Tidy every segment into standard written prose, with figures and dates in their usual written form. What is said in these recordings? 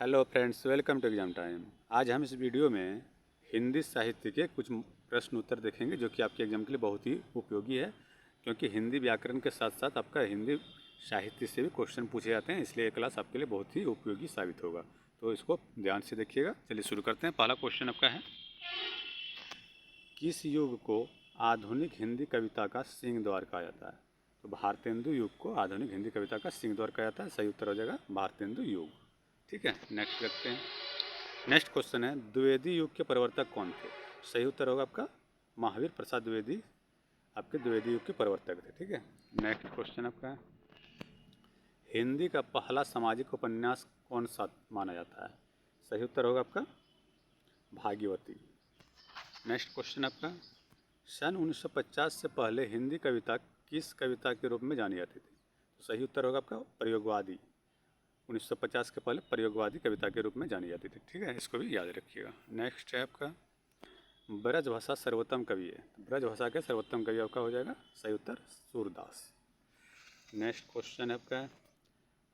Hello friends, welcome to exam time. आज हम इस वीडियो में हिंदी साहित्य के कुछ प्रश्न उत्तर देखेंगे जो कि आपके एग्जाम के लिए बहुत ही उपयोगी है, क्योंकि हिंदी व्याकरण के साथ साथ आपका हिंदी साहित्य से भी क्वेश्चन पूछे जाते हैं। इसलिए ये क्लास आपके लिए बहुत ही उपयोगी साबित होगा, तो इसको ध्यान से देखिएगा। चलिए शुरू करते हैं। पहला क्वेश्चन आपका है, किस युग को आधुनिक हिंदी कविता का सिंहद्वार कहा जाता है? तो भारतेंदु युग को आधुनिक हिंदी कविता का सिंहद्वार कहा जाता है। सही उत्तर हो जाएगा भारतेंदु युग। ठीक है, नेक्स्ट देखते हैं। नेक्स्ट क्वेश्चन है, द्विवेदी युग के प्रवर्तक कौन थे? सही उत्तर होगा आपका महावीर प्रसाद द्विवेदी आपके द्विवेदी युग के प्रवर्तक थे। ठीक है, नेक्स्ट क्वेश्चन आपका है, हिंदी का पहला सामाजिक उपन्यास कौन सा माना जाता है? सही उत्तर होगा आपका भागीरथी। नेक्स्ट क्वेश्चन आपका, सन 1950 से पहले हिंदी कविता किस कविता के रूप में जानी जाती थी? तो सही उत्तर होगा आपका प्रयोगवादी। 1950 के पहले प्रयोगवादी कविता के रूप में जानी जाती थी। ठीक है, इसको भी याद रखिएगा। नेक्स्ट है आपका, ब्रजभाषा सर्वोत्तम कवि है। ब्रजभाषा के सर्वोत्तम कवि आपका हो जाएगा सही उत्तर सूरदास। नेक्स्ट क्वेश्चन है आपका,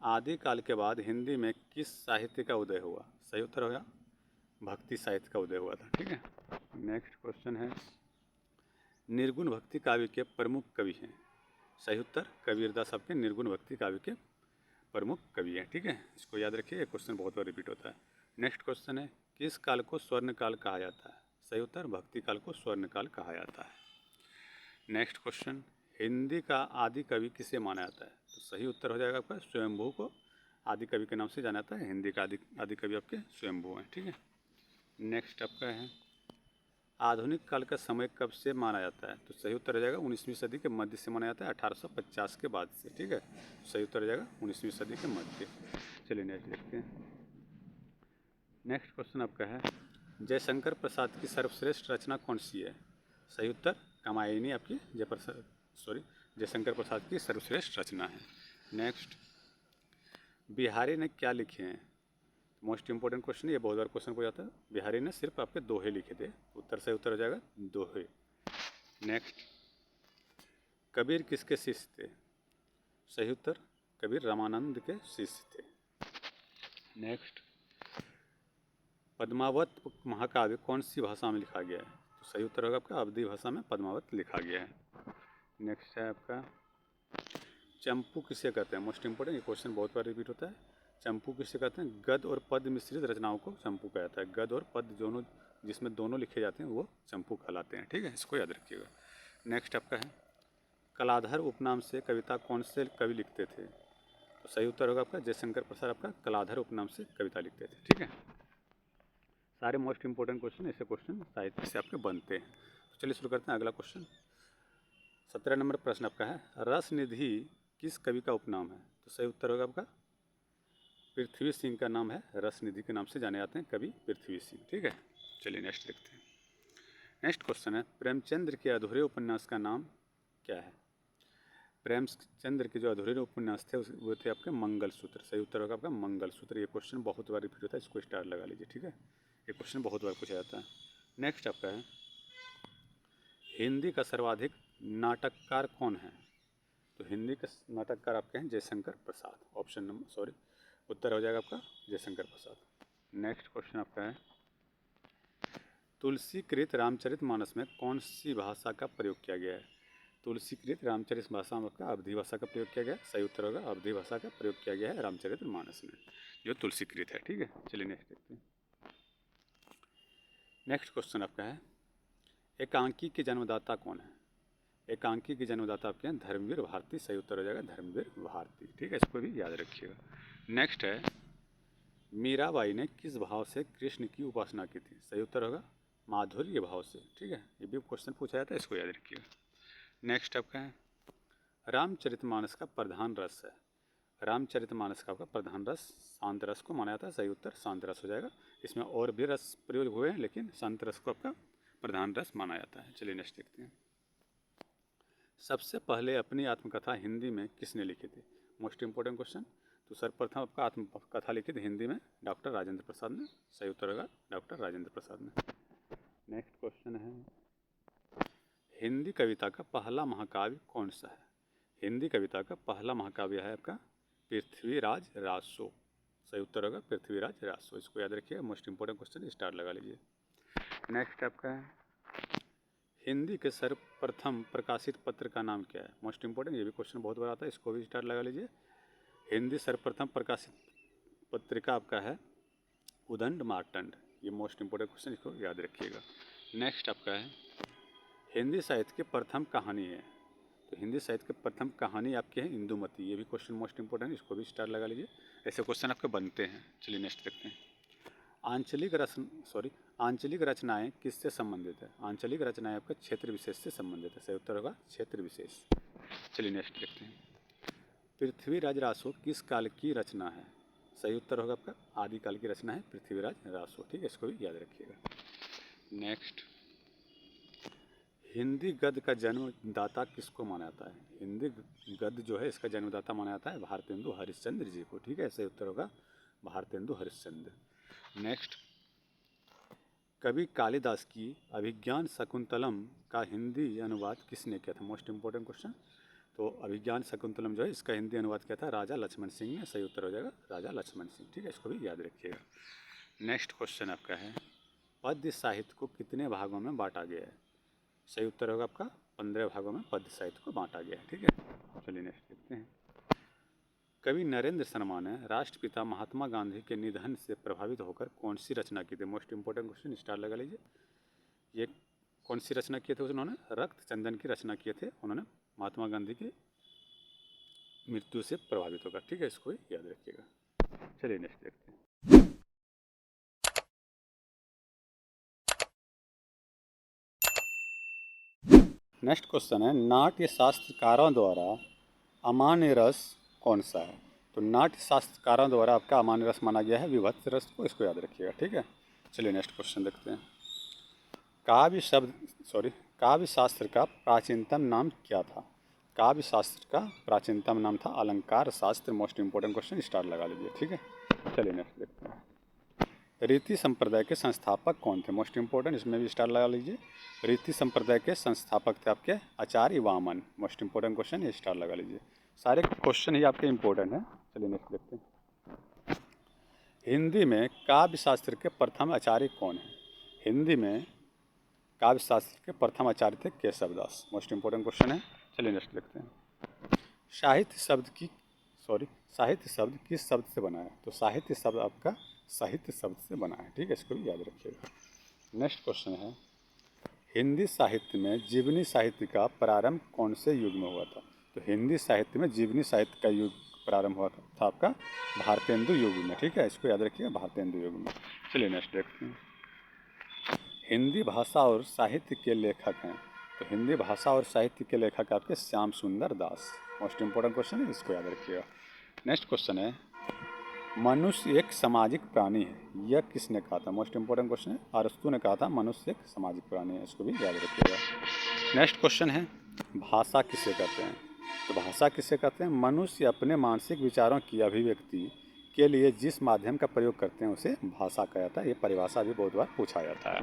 आदिकाल के बाद हिंदी में किस साहित्य का उदय हुआ? सही उत्तर होगा भक्ति साहित्य का उदय हुआ था। ठीक है, नेक्स्ट क्वेश्चन है, निर्गुण भक्ति काव्य के प्रमुख कवि हैं? सही उत्तर कबीरदास आपके निर्गुण भक्ति काव्य के प्रमुख कवि हैं। ठीक है, इसको याद रखिए, क्वेश्चन बहुत बार रिपीट होता है। नेक्स्ट क्वेश्चन है, किस काल को स्वर्ण काल कहा जाता है? सही उत्तर भक्ति काल को स्वर्ण काल कहा जाता है। नेक्स्ट क्वेश्चन, हिंदी का आदि कवि किसे माना जाता है? तो सही उत्तर हो जाएगा आपका स्वयंभू को आदि कवि के नाम से जाना जाता है। हिंदी का आदि कवि आपके स्वयंभू हैं। ठीक है, नेक्स्ट आपका है, आधुनिक काल का समय कब से माना जाता है? तो सही उत्तर हो जाएगा 19वीं सदी के मध्य से माना जाता है, 1850 के बाद से। ठीक है, सही उत्तर हो जाएगा 19वीं सदी के मध्य। चलिए नेक्स्ट देखते हैं। नेक्स्ट क्वेश्चन आपका है, जयशंकर प्रसाद की सर्वश्रेष्ठ रचना कौन सी है? सही उत्तर कामायनी आपकी जयशंकर प्रसाद की सर्वश्रेष्ठ रचना है। नेक्स्ट, बिहारी ने क्या लिखे हैं? मोस्ट इंपॉर्टेंट क्वेश्चन, ये बहुत बार क्वेश्चन पूछा जाता है। बिहारी ने सिर्फ आपके दोहे लिखे थे। उत्तर से उत्तर हो जाएगा दोहे। नेक्स्ट, कबीर किसके शिष्य थे? सही उत्तर कबीर रामानंद के शिष्य थे। नेक्स्ट, पद्मावत महाकाव्य कौन सी भाषा में लिखा गया है? तो सही उत्तर होगा आपका अवधी भाषा में पद्मावत लिखा गया है। नेक्स्ट है आपका, चंपू किसे कहते हैं? मोस्ट इंपॉर्टेंट, ये क्वेश्चन बहुत बार रिपीट होता है। चंपू किसे कहते हैं? गद्य और पद्य मिश्रित रचनाओं को चंपू कहता है। गद्य और पद्य दोनों, जिसमें दोनों लिखे जाते हैं, वो चंपू कहलाते हैं। ठीक है, इसको याद रखिएगा। नेक्स्ट आपका है, कलाधर उपनाम से कविता कौन से कवि लिखते थे? तो सही उत्तर होगा आपका जयशंकर प्रसाद आपका कलाधर उपनाम से कविता लिखते थे। ठीक है, सारे मोस्ट इंपॉर्टेंट क्वेश्चन ऐसे क्वेश्चन साहित्य से आपके बनते हैं। तो चलिए शुरू करते हैं अगला क्वेश्चन। 17 नंबर प्रश्न आपका है, रस निधि किस कवि का उपनाम है? तो सही उत्तर होगा आपका पृथ्वी सिंह का नाम है। रस निधि के नाम से जाने जाते हैं कवि पृथ्वी सिंह। ठीक है, चलिए नेक्स्ट देखते हैं। नेक्स्ट क्वेश्चन है, प्रेमचंद्र के अधूरे उपन्यास का नाम क्या है? प्रेमचंद्र के जो अधूरे उपन्यास थे वो थे आपके मंगलसूत्र। सही उत्तर होगा आपका मंगलसूत्र। ये क्वेश्चन बहुत बार रिपीट होता है, इसको स्टार लगा लीजिए। ठीक है, ये क्वेश्चन बहुत बार पूछा जाता है। नेक्स्ट आपका है, हिंदी का सर्वाधिक नाटककार कौन है? तो हिंदी के नाटककार आपके हैं जयशंकर प्रसाद। ऑप्शन नंबर उत्तर हो जाएगा आपका जयशंकर प्रसाद। नेक्स्ट क्वेश्चन आपका है, तुलसीकृत रामचरितमानस में कौन सी भाषा का प्रयोग किया गया है? तुलसीकृत रामचरित भाषा में आपका अवधी भाषा का प्रयोग किया गया है। सही उत्तर होगा अवधी भाषा का प्रयोग किया गया है रामचरितमानस में, जो तुलसीकृत है। ठीक है, चलिए नेक्स्ट देखते हैं। नेक्स्ट क्वेश्चन आपका है, एकांकी के जन्मदाता कौन है? एकांकी के जन्मदाता आपके हैं धर्मवीर भारती। सही उत्तर हो जाएगा धर्मवीर भारती। ठीक है, इसको भी याद रखिएगा। नेक्स्ट है, मीराबाई ने किस भाव से कृष्ण की उपासना की थी? सही उत्तर होगा माधुर्य भाव से। ठीक है, ये भी क्वेश्चन पूछा जाता है, इसको याद रखिएगा। नेक्स्ट आपका है, रामचरितमानस का प्रधान रस है। रामचरितमानस का आपका प्रधान रस शांत रस को माना जाता है। सही उत्तर शांत रस हो जाएगा। इसमें और भी रस प्रयोग हुए हैं, लेकिन शांत रस को आपका प्रधान रस माना जाता है। चलिए नेक्स्ट देखते हैं। सबसे पहले अपनी आत्मकथा हिंदी में किसने लिखी थी? Most important question. तो सर्वप्रथम आपका आत्मकथा लिखी थी हिंदी में डॉक्टर राजेंद्र प्रसाद ने। सही उत्तर होगा डॉक्टर राजेंद्र प्रसाद ने। नेक्स्ट क्वेश्चन है, हिंदी कविता का पहला महाकाव्य कौन सा है? हिंदी कविता का पहला महाकाव्य है आपका पृथ्वीराज राजसो। सही उत्तर होगा पृथ्वीराज रासो। इसको याद रखिएगा, मोस्ट इंपॉर्टेंट क्वेश्चन, स्टार लगा लीजिए। नेक्स्ट आपका है हिंदी के सर्वप्रथम प्रकाशित पत्र का नाम क्या है। मोस्ट इंपॉर्टेंट, ये भी क्वेश्चन बहुत बार आता है, इसको भी स्टार लगा लीजिए। हिंदी सर्वप्रथम प्रकाशित पत्रिका आपका है उदंड मार्तंड। ये मोस्ट इंपॉर्टेंट क्वेश्चन, इसको याद रखिएगा। नेक्स्ट आपका है हिंदी साहित्य की प्रथम कहानी है। तो हिंदी साहित्य की प्रथम कहानी आपकी है इंदुमती। ये भी क्वेश्चन मोस्ट इंपॉर्टेंट, इसको भी स्टार लगा लीजिए। ऐसे क्वेश्चन आपके बनते हैं। चलिए नेक्स्ट देखते हैं। आंचलिक रचनाएं किससे संबंधित है। आंचलिक रचनाएं आपका क्षेत्र विशेष से संबंधित है। सही उत्तर होगा क्षेत्र विशेष। चलिए नेक्स्ट देखते हैं। पृथ्वीराज रासो किस काल की रचना है। सही उत्तर होगा आपका आदिकाल की रचना है पृथ्वीराज रासो। ठीक है, इसको भी याद रखिएगा। नेक्स्ट, हिंदी गद्य का जन्मदाता किसको माना जाता है। हिंदी गद्य जो है इसका जन्मदाता माना जाता है भारतेंदु हरिश्चंद्र जी को। ठीक है, सही उत्तर होगा भारतेंदु हरिश्चंद्र। नेक्स्ट, कवि कालिदास की अभिज्ञान शकुंतलम का हिंदी अनुवाद किसने किया था। Most important question. तो अभिज्ञान शकुंतलम जो है इसका हिंदी अनुवाद किया था राजा लक्ष्मण सिंह ने। सही उत्तर हो जाएगा राजा लक्ष्मण सिंह। ठीक है, इसको भी याद रखिएगा। नेक्स्ट क्वेश्चन आपका है पद्य साहित्य को कितने भागों में बांटा गया है। सही उत्तर होगा आपका 15 भागों में पद्य साहित्य को बांटा गया है। ठीक है, चलिए नेक्स्ट देखते हैं। कवि नरेंद्र शर्मा ने राष्ट्रपिता महात्मा गांधी के निधन से प्रभावित होकर कौन सी रचना की थी। मोस्ट इंपॉर्टेंट क्वेश्चन, स्टार लगा लीजिए। ये कौन सी रचना किए थे उन्होंने। रक्त चंदन की रचना किए थे उन्होंने महात्मा गांधी की मृत्यु से प्रभावित होकर। ठीक है, इसको याद रखिएगा। चलिए नेक्स्ट देखते हैं। नेक्स्ट क्वेश्चन है नाट्य शास्त्रकारों द्वारा अमान्य रस कौन सा है। तो नाट्य शास्त्रकारों द्वारा आपका अमान्य रस माना गया है विभत्स रस को। इसको याद रखिएगा। ठीक है, चलिए नेक्स्ट क्वेश्चन देखते हैं। काव्य शास्त्र का प्राचीनतम नाम क्या था। काव्य शास्त्र का प्राचीनतम नाम था अलंकार शास्त्र। मोस्ट इंपॉर्टेंट क्वेश्चन, स्टार लगा लीजिए। ठीक है, चलिए नेक्स्ट देखते हैं। रीति संप्रदाय के संस्थापक कौन थे। मोस्ट इंपॉर्टेंट, इसमें भी स्टार लगा लीजिए। रीति संप्रदाय के संस्थापक थे आपके आचार्य वामन। मोस्ट इंपॉर्टेंट क्वेश्चन, ये स्टार लगा लीजिए। सारे क्वेश्चन ही आपके इंपॉर्टेंट हैं। चलिए नेक्स्ट देखते हैं। हिंदी में काव्य शास्त्र के प्रथम आचार्य कौन है। हिंदी में काव्य शास्त्र के प्रथम आचार्य थे केशवदास। मोस्ट इंपॉर्टेंट क्वेश्चन है। चलिए नेक्स्ट देखते हैं। साहित्य शब्द किस शब्द से बना है। तो साहित्य शब्द आपका साहित्य शब्द से बना है। ठीक है, इसको भी याद रखिएगा। नेक्स्ट क्वेश्चन है हिंदी साहित्य में जीवनी साहित्य का प्रारंभ कौन से युग में हुआ था। तो हिंदी साहित्य में जीवनी साहित्य का युग प्रारंभ हुआ था आपका भारतेंदु युग में। ठीक है, इसको याद रखिएगा भारतेंदु युग में। चलिए नेक्स्ट देखते हैं। हिंदी भाषा और साहित्य के लेखक हैं। तो हिंदी भाषा और साहित्य के लेखक आपके श्याम सुंदर दास। मोस्ट इंपॉर्टेंट क्वेश्चन है, इसको याद रखिएगा। नेक्स्ट क्वेश्चन है मनुष्य एक सामाजिक प्राणी है। यह किसने कहा था। मोस्ट इंपॉर्टेंट क्वेश्चन है, अरस्तु ने कहा था मनुष्य एक सामाजिक प्राणी है। इसको भी याद रखिएगा। नेक्स्ट क्वेश्चन है भाषा किसे कहते हैं। तो भाषा किसे कहते हैं, मनुष्य अपने मानसिक विचारों की अभिव्यक्ति के लिए जिस माध्यम का प्रयोग करते हैं उसे भाषा कहा जाता है। ये परिभाषा भी बहुत बार पूछा जाता है।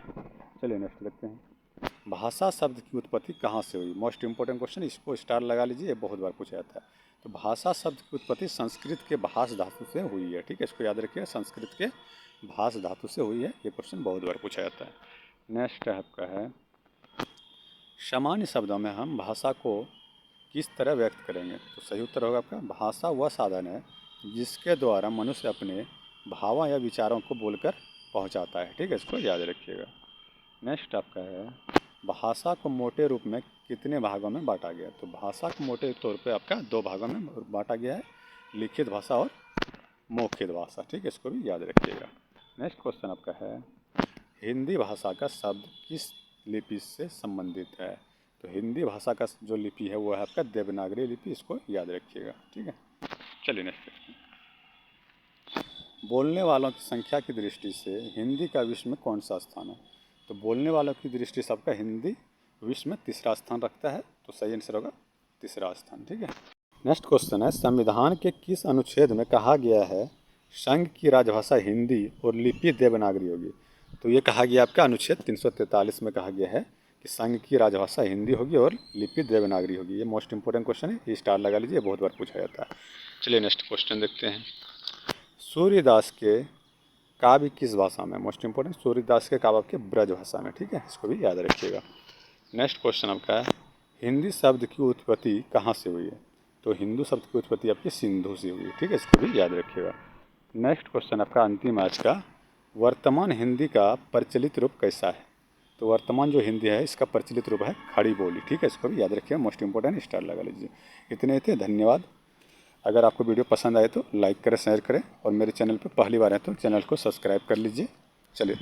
चलिए नेक्स्ट देखते हैं। भाषा शब्द की उत्पत्ति कहाँ से हुई। मोस्ट इंपॉर्टेंट क्वेश्चन, इसको स्टार लगा लीजिए, ये बहुत बार पूछा जाता है। तो भाषा शब्द की उत्पत्ति संस्कृत के भाष धातु से हुई है। ठीक है, इसको याद रखिए, संस्कृत के भाष धातु से हुई है। ये क्वेश्चन बहुत बार पूछा जाता है। नेक्स्ट आपका है सामान्य शब्दों में हम भाषा को किस तरह व्यक्त करेंगे। तो सही उत्तर होगा आपका भाषा वह साधन है जिसके द्वारा मनुष्य अपने भावों या विचारों को बोलकर पहुंचाता है। ठीक है, इसको याद रखिएगा। नेक्स्ट आपका है भाषा को मोटे रूप में कितने भागों में बांटा गया। तो भाषा को मोटे तौर पे आपका 2 भागों में बांटा गया है, लिखित भाषा और मौखिक भाषा। ठीक है, इसको भी याद रखिएगा। नेक्स्ट क्वेश्चन आपका है हिंदी भाषा का शब्द किस लिपि से संबंधित है। तो हिंदी भाषा का जो लिपि है वो है आपका देवनागरी लिपि। इसको याद रखिएगा। ठीक है, चलिए नेक्स्ट देखते हैं। बोलने वालों की संख्या की दृष्टि से हिंदी का विश्व में कौन सा स्थान है। तो बोलने वालों की दृष्टि से आपका हिंदी विश्व में 3रा स्थान रखता है। तो सही आंसर होगा 3रा स्थान। ठीक है, नेक्स्ट क्वेश्चन है संविधान के किस अनुच्छेद में कहा गया है संघ की राजभाषा हिंदी और लिपि देवनागरी होगी। तो ये कहा गया आपका अनुच्छेद 343 में कहा गया है कि संघ की राजभाषा हिंदी होगी और लिपि देवनागरी होगी। ये मोस्ट इंपॉर्टेंट क्वेश्चन है, ये स्टार लगा लीजिए, बहुत बार पूछा जाता है। चलिए नेक्स्ट क्वेश्चन देखते हैं। सूर्यदास के काव्य किस भाषा में? मोस्ट इंपॉर्टेंट, सूर्यदास के काव्य के ब्रज भाषा में। ठीक है, इसको भी याद रखिएगा। नेक्स्ट क्वेश्चन आपका है, हिंदी शब्द की उत्पत्ति कहाँ से हुई है? तो हिंदू शब्द की उत्पत्ति आपकी सिंधु से हुई है। ठीक है, इसको भी याद रखिएगा। नेक्स्ट क्वेश्चन आपका अंतिम आज का, वर्तमान हिंदी का प्रचलित रूप कैसा है? तो वर्तमान जो हिंदी है इसका प्रचलित रूप है खड़ी बोली। ठीक है, इसको भी याद रखिएगा। मोस्ट इंपॉर्टेंट स्टार लगा लीजिए। इतने थे, धन्यवाद। अगर आपको वीडियो पसंद आए तो लाइक करें, शेयर करें, और मेरे चैनल पर पहली बार है तो चैनल को सब्सक्राइब कर लीजिए। चलिए।